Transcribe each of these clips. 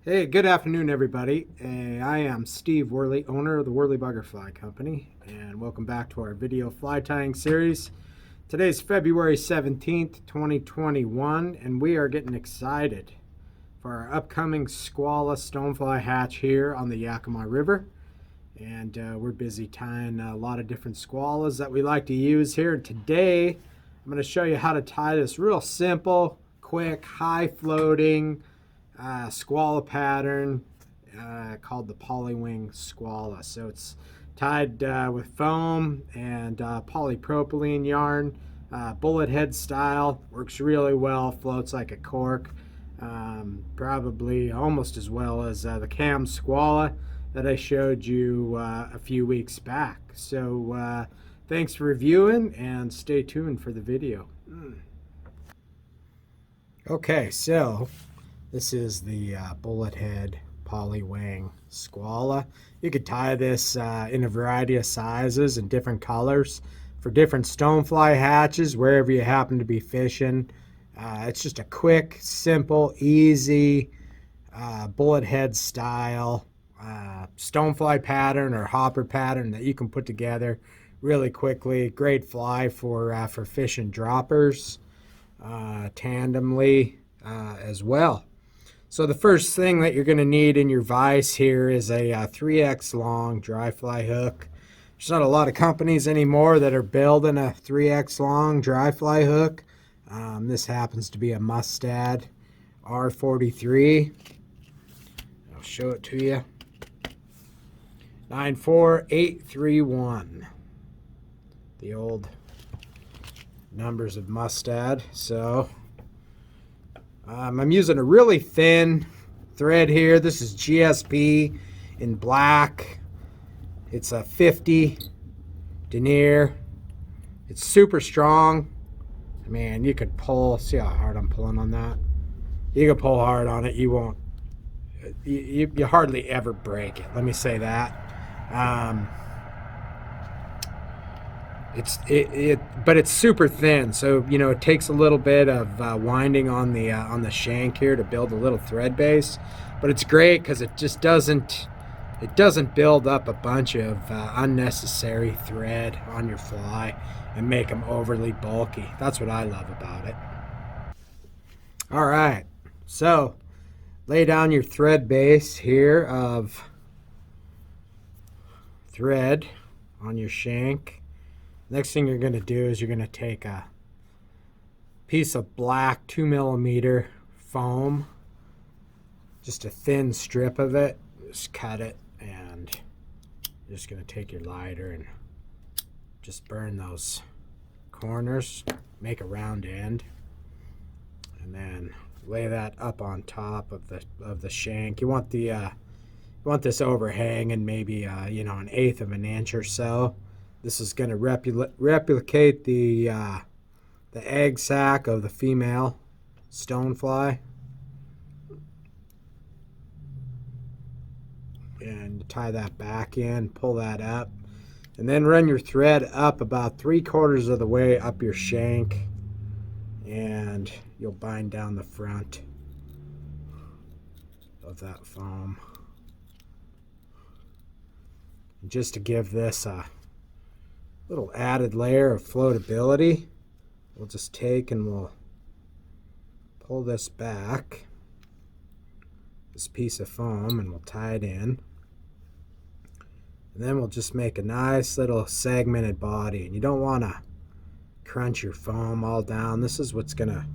Hey, good afternoon, everybody. I am Steve Worley, owner of the Worley Buggerfly Company, and welcome back to our video fly tying series. Today's February 17th, 2021, and we are getting excited for our upcoming Skwala Stonefly hatch here on the Yakima River. And we're busy tying a lot of different squalas that we like to use here. And today, I'm going to show you how to tie this real simple, quick, high-floating skwala pattern called the Polywing Skwala. So it's tied with foam and polypropylene yarn, bullet head style. Works really well, floats like a cork, probably almost as well as the cam skwala that I showed you a few weeks back. So thanks for reviewing and stay tuned for the video. Okay, so this is the bullet head polywing skwala. You could tie this in a variety of sizes and different colors for different stonefly hatches wherever you happen to be fishing. It's just a quick, simple, easy bullet head style stonefly pattern or hopper pattern that you can put together really quickly. Great fly for fishing droppers tandemly as well. So the first thing that you're going to need in your vise here is a 3X long dry fly hook. There's not a lot of companies anymore that are building a 3X long dry fly hook. This happens to be a Mustad R43. I'll show it to you. 94831. The old numbers of Mustad. So I'm using a really thin thread here. This is GSP in black. It's a 50 denier. It's super strong. Man, you could pull. See how hard I'm pulling on that? You can pull hard on it. You won't. You hardly ever break it. Let me say that. But it's super thin, so it takes a little bit of winding on the shank here to build a little thread base. But it's great because it just doesn't build up a bunch of unnecessary thread on your fly and make them overly bulky. That's what I love about it. All right, so lay down your thread base here of thread on your shank. Next thing you're going to do is you're going to take a piece of black 2mm foam, just a thin strip of it, just cut it, and you're just going to take your lighter and just burn those corners, make a round end, and then lay that up on top of the shank. You want this overhanging maybe an 1/8 of an inch or so. This is going to replicate the egg sac of the female stonefly. And tie that back in, pull that up, and then run your thread up about 3/4 of the way up your shank, and you'll bind down the front of that foam. And just to give this a little added layer of floatability, we'll just take and we'll pull this back, this piece of foam, and we'll tie it in. And then we'll just make a nice little segmented body. And you don't want to crunch your foam all down. This is what's gonna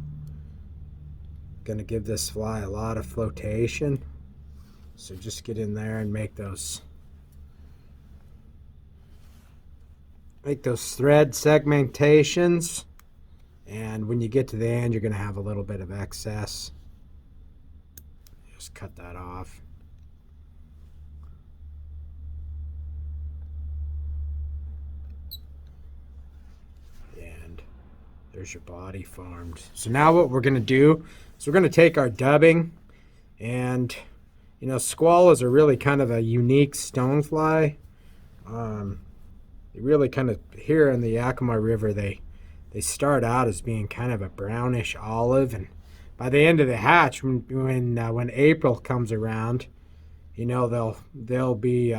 give this fly a lot of flotation. So just get in there and make those thread segmentations, and when you get to the end you're going to have a little bit of excess. Just cut that off. And there's your body formed. So now what we're going to do is we're going to take our dubbing, and squalas are really kind of a unique stonefly. Really kind of here in the Yakima River, they start out as being kind of a brownish olive, and by the end of the hatch, when April comes around, you know, they'll be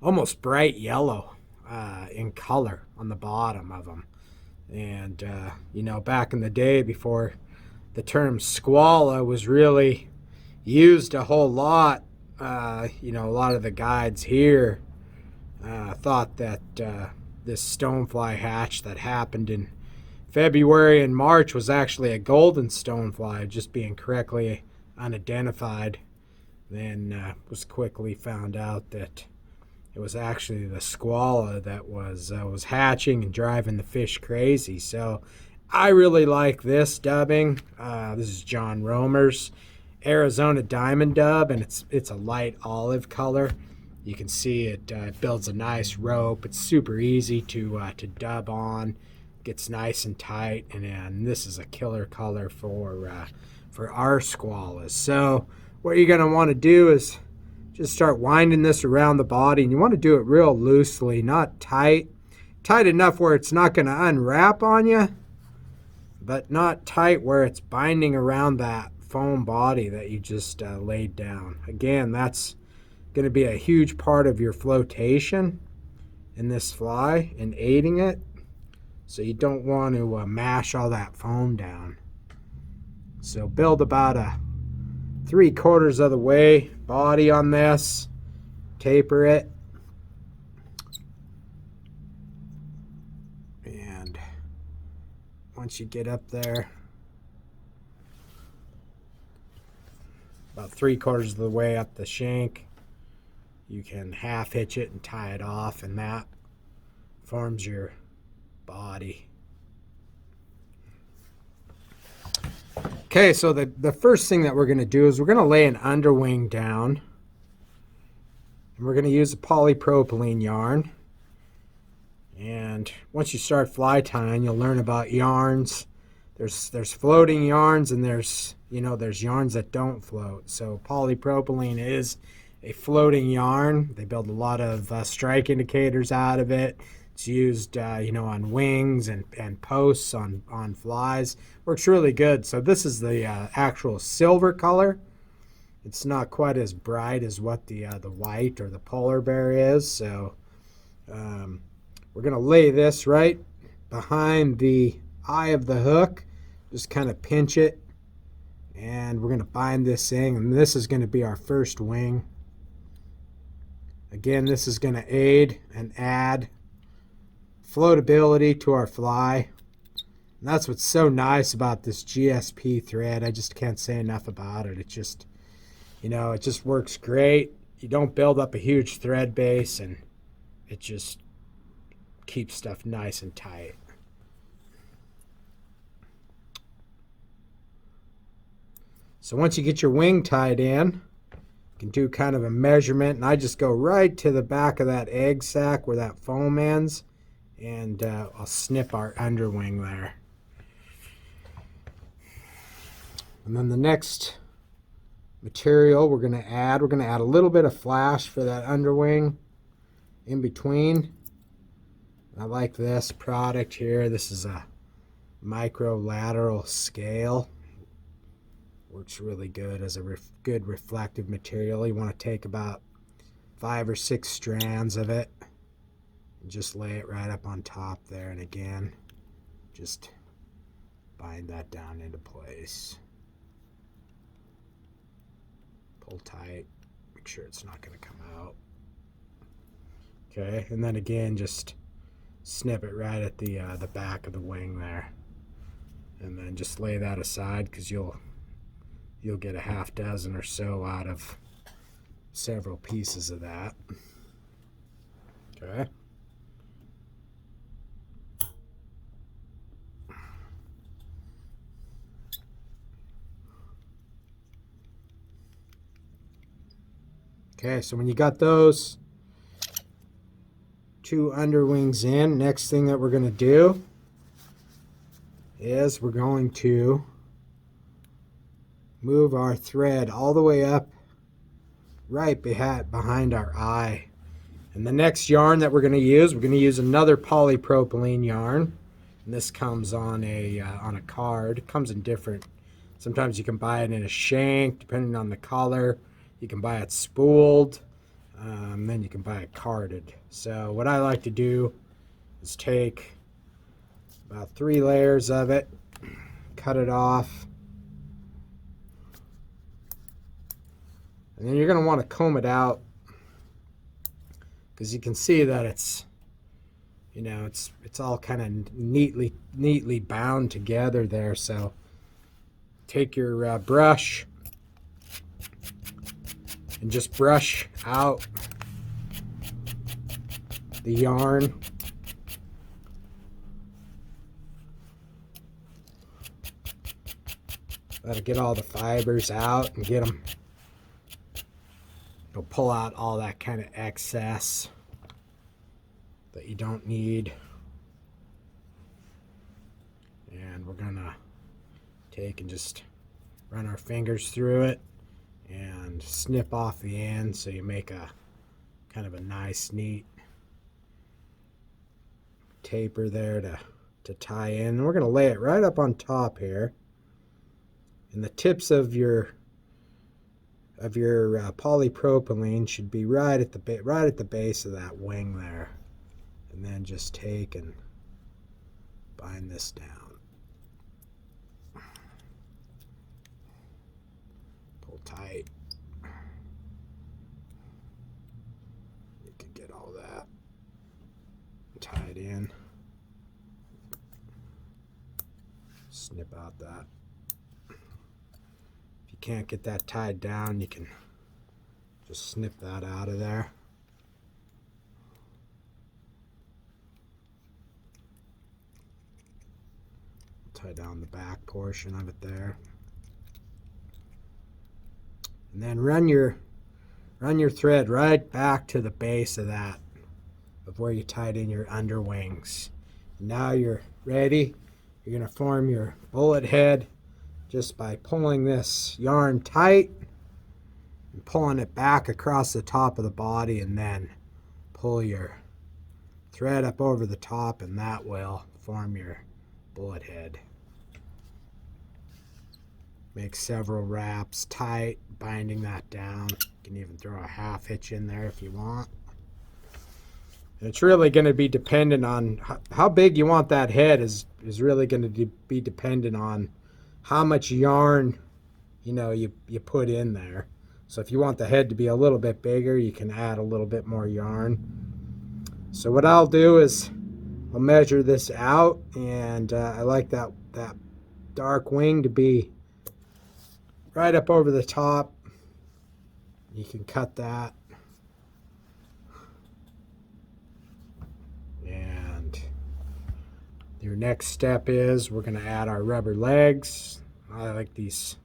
almost bright yellow in color on the bottom of them. And you know, back in the day, before the term skwala was really used a whole lot, you know, a lot of the guides here thought that this stonefly hatch that happened in February and March was actually a golden stonefly, just being correctly unidentified. Then was quickly found out that it was actually the skwala that was hatching and driving the fish crazy. So I really like this dubbing. This is John Romer's Arizona Diamond Dub, and it's a light olive color. You can see it builds a nice rope. It's super easy to dub on. Gets nice and tight, and this is a killer color for our squalas. So what you're going to want to do is just start winding this around the body, and you want to do it real loosely, not tight enough where it's not going to unwrap on you, but not tight where it's binding around that foam body that you just laid down. Again, that's going to be a huge part of your flotation in this fly and aiding it. So you don't want to mash all that foam down. So build about a 3/4 of the way body on this. Taper it. And once you get up there, about 3/4 of the way up the shank, you can half hitch it and tie it off, and that forms your body. Okay, so the first thing that we're going to do is we're going to lay an underwing down, and we're going to use a polypropylene yarn. And once you start fly tying, you'll learn about yarns. There's floating yarns, and there's yarns that don't float. So polypropylene is a floating yarn. They build a lot of strike indicators out of it. It's used, on wings and posts on flies. Works really good. So this is the actual silver color. It's not quite as bright as what the white or the polar bear is. So we're going to lay this right behind the eye of the hook. Just kind of pinch it. And we're going to bind this in. And this is going to be our first wing. Again, this is going to aid and add floatability to our fly. And that's what's so nice about this GSP thread. I just can't say enough about it. It just, it just works great. You don't build up a huge thread base, and it just keeps stuff nice and tight. So once you get your wing tied in, you can do kind of a measurement, and I just go right to the back of that egg sac where that foam ends, and I'll snip our underwing there. And then the next material we're going to add a little bit of flash for that underwing in between. I like this product here. This is a microlateral scale. Works really good as a good reflective material. You want to take about 5 or 6 strands of it and just lay it right up on top there, and again just bind that down into place. Pull tight, make sure it's not going to come out. Okay, and then again just snip it right at the back of the wing there, and then just lay that aside, because you'll get a half dozen or so out of several pieces of that. Okay. Okay, so when you got those 2 underwings in, next thing that we're going to do is we're going to move our thread all the way up right behind our eye. And the next yarn that we're going to use another polypropylene yarn. And this comes on a card. It comes in different Sometimes you can buy it in a shank, depending on the color. You can buy it spooled. Then you can buy it carded. So what I like to do is take about 3 layers of it, cut it off, and then you're going to want to comb it out, because you can see that it's, you know, it's all kind of neatly bound together there. So take your brush and just brush out the yarn. Let it get all the fibers out and get them. It'll pull out all that kind of excess that you don't need. And we're gonna take and just run our fingers through it and snip off the end, so you make a kind of a nice, neat taper there to tie in. And we're gonna lay it right up on top here, and the tips of your polypropylene should be right at the base of that wing there. And then just take and bind this down. Pull tight. You can get all that tied in. Snip out that. If you can't get that tied down, you can just snip that out of there. Tie down the back portion of it there, and then run your thread right back to the base of where you tied in your underwings. Now you're ready. You're going to form your bullet head just by pulling this yarn tight and pulling it back across the top of the body, and then pull your thread up over the top, and that will form your bullet head. Make several wraps tight, binding that down. You can even throw a half hitch in there if you want. And it's really going to be dependent on how big you want that head. Is really going to be dependent on how much yarn you put in there. So if you want the head to be a little bit bigger, you can add a little bit more yarn. So what I'll do is I'll measure this out, and I like that dark wing to be right up over the top. You can cut that. And your next step is we're going to add our rubber legs. I like these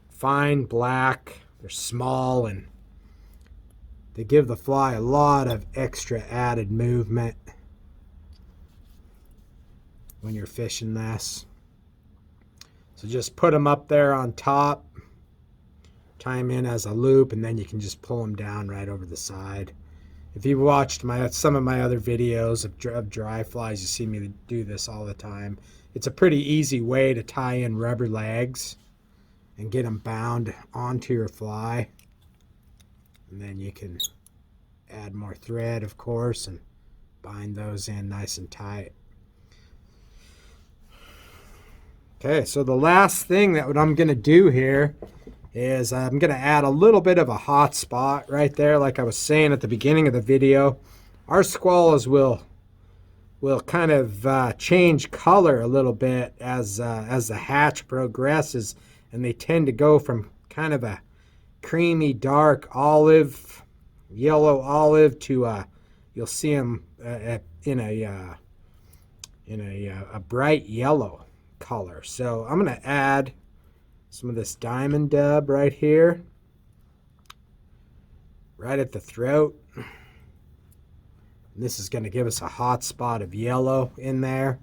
fine black. They're small and they give the fly a lot of extra added movement when you're fishing this. So just put them up there on top, tie them in as a loop, and then you can just pull them down right over the side. If you've watched some of my other videos of dry flies, you see me do this all the time. It's a pretty easy way to tie in rubber legs and get them bound onto your fly. And then you can add more thread, of course, and bind those in nice and tight. Okay, so the last thing that what I'm going to do here is I'm going to add a little bit of a hot spot right there. Like I was saying at the beginning of the video, our squallows will kind of change color a little bit as the hatch progresses, and they tend to go from kind of a creamy dark olive, yellow olive, to you'll see them in a bright yellow color. So I'm going to add some of this diamond dub right here, right at the throat. And this is going to give us a hot spot of yellow in there,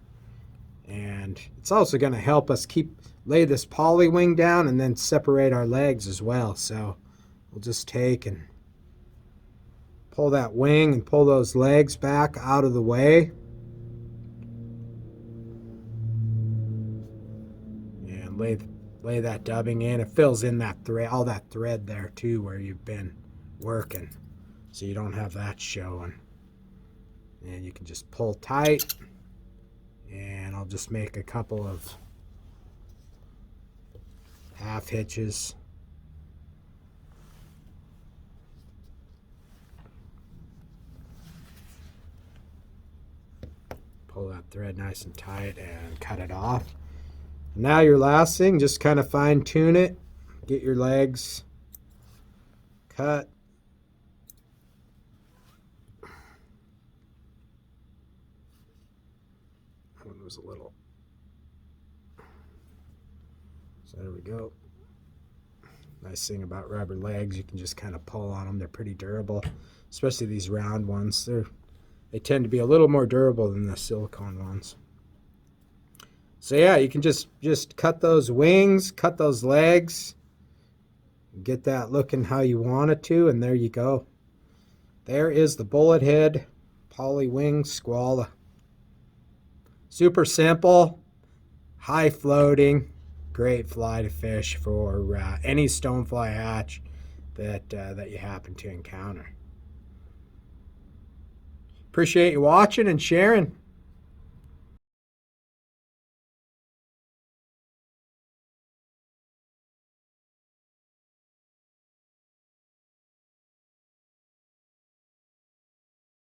and it's also going to help us lay this poly wing down and then separate our legs as well. So we'll just take and pull that wing and pull those legs back out of the way. And lay that dubbing in. It fills in that thread, all that thread there too, where you've been working, so you don't have that showing. And you can just pull tight, and I'll just make a couple of half hitches. Pull that thread nice and tight and cut it off. Now your last thing, just kind of fine tune it. Get your legs cut. That one was a little. So there we go. Nice thing about rubber legs, you can just kind of pull on them. They're pretty durable, especially these round ones. They tend to be a little more durable than the silicone ones. So yeah, you can just cut those wings, cut those legs, get that looking how you want it to, and there you go. There is the bullet head poly wing Skwala. Super simple, high floating, great fly to fish for any stonefly hatch that you happen to encounter. Appreciate you watching and sharing.